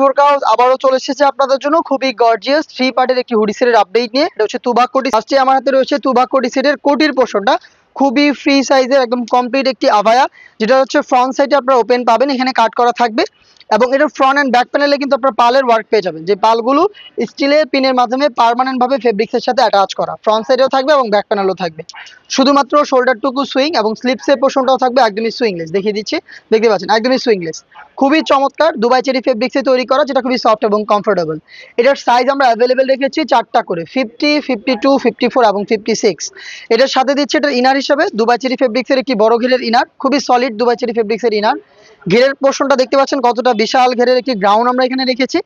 বোরকা হাউস আবারও চলে এসেছে আপনাদের জন্য খুবই গর্জিয়াস 3 পার্টের একটি হুডি সেটের আপডেট নিয়ে। এটা হচ্ছে তুবাক কোটি। আজকে আমার হাতে রয়েছে তুবাক কোটি সেটের কোটির পোর্শনটা খুবই ফ্রি সাইজের একদম কমপ্লিট একটি আভায়া, যেটা হচ্ছে ফ্রন্ট সাইডে আপনারা ওপেন পাবেন, এখানে কাট করা থাকবে এবং এটার ফ্রন্ট অ্যান্ড ব্যাক প্যানেলে কিন্তু আপনারা পালের ওয়ার্ক পেয়ে যাবেন, যে পালগুলো স্টিলের পিনের মাধ্যমে পার্মানেন্ট ভাবে ফেব্রিক্সের সাথে অ্যাটাচ করা। ফ্রন্ট সাইডেও থাকবে এবং ব্যাক প্যানেলও থাকবে। শুধুমাত্র শোল্ডারটুকু সুইং এবং স্লিপসের পোর্শনটাও থাকবে একদমই সুইংলেস। দেখিয়ে দিচ্ছি, দেখতে পাচ্ছেন একদমই সুইংলেস। খুবই চমৎকার দুবাই চেরি ফেব্রিক্সে তৈরি করা, যেটা খুবই সফট এবং কমফোর্টেবল। এটার সাইজ আমরা অ্যাভেলেবেল রেখেছি 4টা করে, 50, 52, 54 এবং 56। এটার সাথে দিচ্ছে এটার ইনার হিসেবে দুবাই চেরি ফেব্রিক্সের একটি বড় ঘেরের ইনার, খুবই সলিড দুবাই চেরি ফেব্রিক্সের ইনার। ঘেরের পোর্শনটা দেখতে পাচ্ছেন কতটা বিশাল ঘেরের একটি গ্রাউন্ড আমরা এখানে রেখেছি।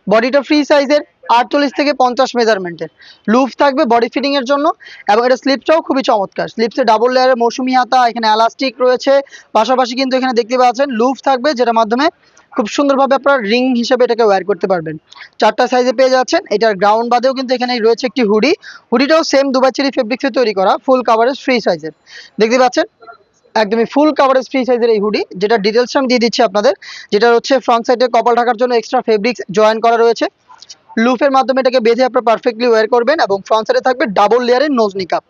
বডিটা ফ্রি সাইজের 48 থেকে 50 মেজারমেন্টের লুফ থাকবে বডি ফিটিং এর জন্য। এবং এটা স্লিপটাও খুবই চমৎকার, স্লিপসে ডাবল লেয়ারের মৌসুমি হাতা, এখানে এলাস্টিক রয়েছে, পাশাপাশি কিন্তু এখানে দেখতে পাচ্ছেন লুফ থাকবে, যেটার মাধ্যমে খুব সুন্দরভাবে আপনারা রিং হিসেবে এটাকে ওয়্যার করতে পারবেন। 4টা সাইজে পেয়ে যাচ্ছেন। এটার গ্রাউন্ড বাদেও কিন্তু এখানে রয়েছে একটি হুডি। হুডিটাও সেম দুবাই চেরি ফেব্রিক্সে তৈরি করা, ফুল কাভারেজ ফ্রি সাইজের। দেখতে পাচ্ছেন একদমই ফুল কাভারেজ ফ্রি সাইজের এই হুডি, যেটা ডিটেলস আমি দিয়ে দিচ্ছি আপনাদের। যেটা হচ্ছে ফ্রন্ট সাইডে কপাল ঢাকার জন্য এক্সট্রা ফেব্রিক্স জয়েন করা রয়েছে, লুফের মাধ্যমে এটাকে বেঁধে আপনারা পারফেক্টলি ওয়্যার করবেন। এবং ফ্রন্ট সাইডে থাকবে ডাবল লেয়ারের নোজ নিকাপ,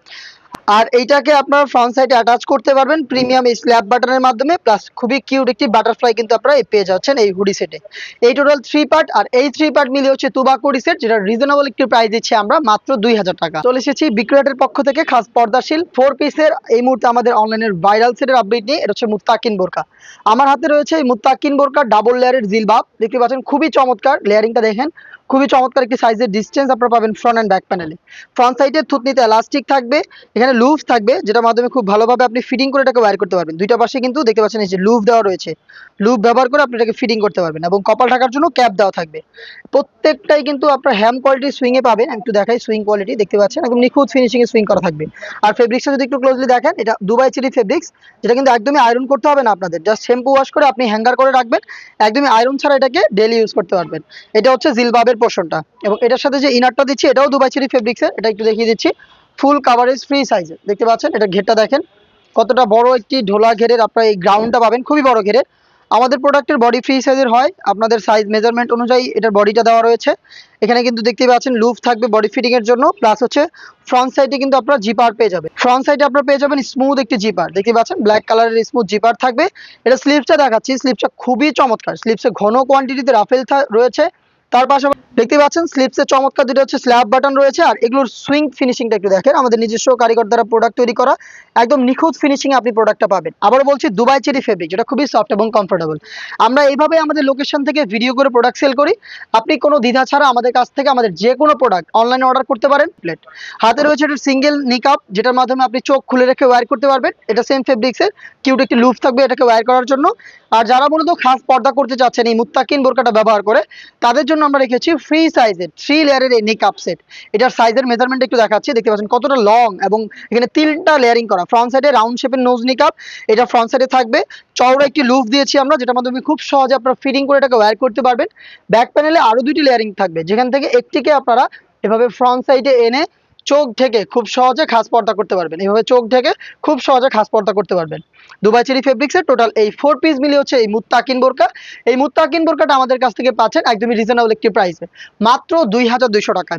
আর এইটাকে আপনারা ফ্রন্ট সাইডে অ্যাটাচ করতে পারবেন প্রিমিয়াম স্ল্যাব বাটনের মাধ্যমে। প্লাস খুবই কিউট একটি বাটারফ্লাই কিন্তু আপনারা পেয়ে যাচ্ছেন এই হুডি সেটে। এই টোটাল 3 পার্ট, আর এই 3 পার্ট মিলে হচ্ছে তুবাক কোটি সেট, যেটা রিজনেবল একটি প্রাইস দিচ্ছি আমরা মাত্র 2000 টাকা। চলে এসেছি বিক্রয়ের পক্ষ থেকে খাস পর্দাশীল 4 পিসের এই মুহূর্তে আমাদের অনলাইনের ভাইরাল সেটের আপডেট নিয়ে। এটা হচ্ছে মুত্তাকিন বোরকা। আমার হাতে রয়েছে এই মুত্তাকিন বোরকা ডাবল লেয়ারের জিলবাব, দেখতে পাচ্ছেন খুবই চমৎকার। লেয়ারিংটা দেখেন, খুবই চমৎকার একটি সাইজের ডিসটেন্স আপনারা পাবেন ফ্রন্ট অ্যান্ড ব্যাক প্যানেলে। ফ্রন্ট সাইডে থুতনিতে এলাস্টিক থাকবে, এখানে লুফ থাকবে, যেটার মাধ্যমে খুব ভালোভাবে আপনি ফিটিং করে এটাকে ওয়্যার করতে পারবেন। দুইটা পাশে কিন্তু দেখতে পাচ্ছেন এই যে লুফ দেওয়া রয়েছে, লুফ ব্যবহার করে আপনি এটাকে ফিটিং করতে পারবেন। এবং কপাল ঢাকার জন্য ক্যাপ দেওয়া থাকবে। প্রত্যেকটাই কিন্তু আপনার হ্যাম কোয়ালিটির সুইং এ পাবেন। আমি একটু দেখাই সুইং কোয়ালিটি, দেখতে পাচ্ছেন একদম নিখুঁত ফিনিশিং এ সুইং করা থাকবে। আর ফেব্রিক্সটা যদি একটু ক্লোজলি দেখেন, এটা দুবাই চেরি ফেব্রিক্স, যেটা কিন্তু একদমই আয়রন করতে হবে না আপনাদের, জাস্ট শ্যাম্পু ওয়াশ করে আপনি হ্যাঙ্গার করে রাখবেন, একদমই আয়রন ছাড়া এটাকে ডেইলি ইউজ করতে পারবেন। এটা হচ্ছে জিলবাবের পোর্শনটা। এবং এটার সাথে যে ইনারটা দিচ্ছি এটাও দুবাই চেরি ফেব্রিক্সের, এটা একটু দেখিয়ে দিচ্ছি, ফুল কাভারেজ ফ্রি সাইজের। দেখতে পাচ্ছেন এটা ঘেরটা দেখেন কতটা বড় একটি ঢোলা ঘেরের আপনারা এই গ্রাউন্ডটা পাবেন, খুবই বড় ঘেরের। আমাদের প্রোডাক্টের বডি ফ্রি সাইজের হয়, আপনাদের সাইজ মেজারমেন্ট অনুযায়ী এটার বডিটা দেওয়া রয়েছে। এখানে কিন্তু দেখতে পাচ্ছেন লুফ থাকবে বডি ফিটিং এর জন্য, প্লাস হচ্ছে ফ্রন্ট সাইডে কিন্তু আপনারা জিপার পেয়ে যাবেন। ফ্রন্ট সাইডে আপনারা পেয়ে যাবেন স্মুথ একটি জিপার, দেখতে পাচ্ছেন ব্ল্যাক কালারের স্মুথ জিপার থাকবে। এটা স্লিপসটা দেখাচ্ছি, স্লিপসটা খুবই চমৎকার, স্লিপসে ঘন কোয়ান্টিটিতে রাফেল রয়েছে। তার পাশাপাশি দেখতে পাচ্ছেন স্লিপসে চমৎকার দুটো হচ্ছে স্ল্যাব বাটন রয়েছে। আর এগুলোর সুইং ফিনিশিংটা একটু দেখেন, আমাদের নিজস্ব কারিগর দ্বারা প্রোডাক্ট তৈরি করা, একদম নিখুঁত ফিনিশিং আপনি প্রোডাক্টটা পাবেন। আবার বলছি দুবাই চেরি ফেব্রিক, যেটা খুবই সফট এবং কমফোর্টেবল। আমরা এইভাবে আমাদের লোকেশন থেকে ভিডিও করে প্রোডাক্ট সেল করি। আপনি কোনো দ্বিধা ছাড়া আমাদের কাছ থেকে আমাদের যে কোনো প্রোডাক্ট অনলাইনে অর্ডার করতে পারেন। প্লেট হাতে রয়েছে এটা সিঙ্গেল নিকাপ, যেটার মাধ্যমে আপনি চোখ খুলে রেখে ওয়্যার করতে পারবেন। এটা সেম ফেব্রিক্সের কিউট একটি লুফ থাকবে এটাকে ওয়্যার করার জন্য। আর যারা মূলত খাস পর্দা করতে চাচ্ছেন এই মুত্তাকিন বোরকাটা ব্যবহার করে, তাদের জন্য আমরা রেখেছি ফ্রি সাইজের 3 লেয়ারের এই নিকাপ সেট। এটার সাইজের মেজারমেন্ট একটু দেখাচ্ছি, দেখতে পাচ্ছেন কতটা লং, এবং এখানে 3টা লেয়ারিং করা। ফ্রন্ট সাইডে রাউন্ড শেপের নোজ নিকাপ, এটা ফ্রন্ট সাইডে থাকবে। চওড়া একটি লুফ দিয়েছি আমরা, যেটার মাধ্যমে খুব সহজে আপনারা ফিটিং করে এটাকে ওয়্যার করতে পারবেন। ব্যাক প্যানেলে আরো 2টি লেয়ারিং থাকবে, যেখান থেকে একটিকে আপনারা এভাবে ফ্রন্ট সাইডে এনে চোখ ঢেকে খুব সহজে খাস পর্দা করতে পারবেন। এইভাবে চোখ ঢেকে খুব সহজে খাস পর্দা করতে পারবেন। দুবাই চেরি ফেব্রিক্সের টোটাল এই 4 পিস মিলে হচ্ছে এই মুত্তাকিন বোরকা। এই মুত্তাকিন বোরকাটা আমাদের কাছ থেকে পাচ্ছেন একদমই রিজনেবল একটি প্রাইসে, মাত্র 2200 টাকা।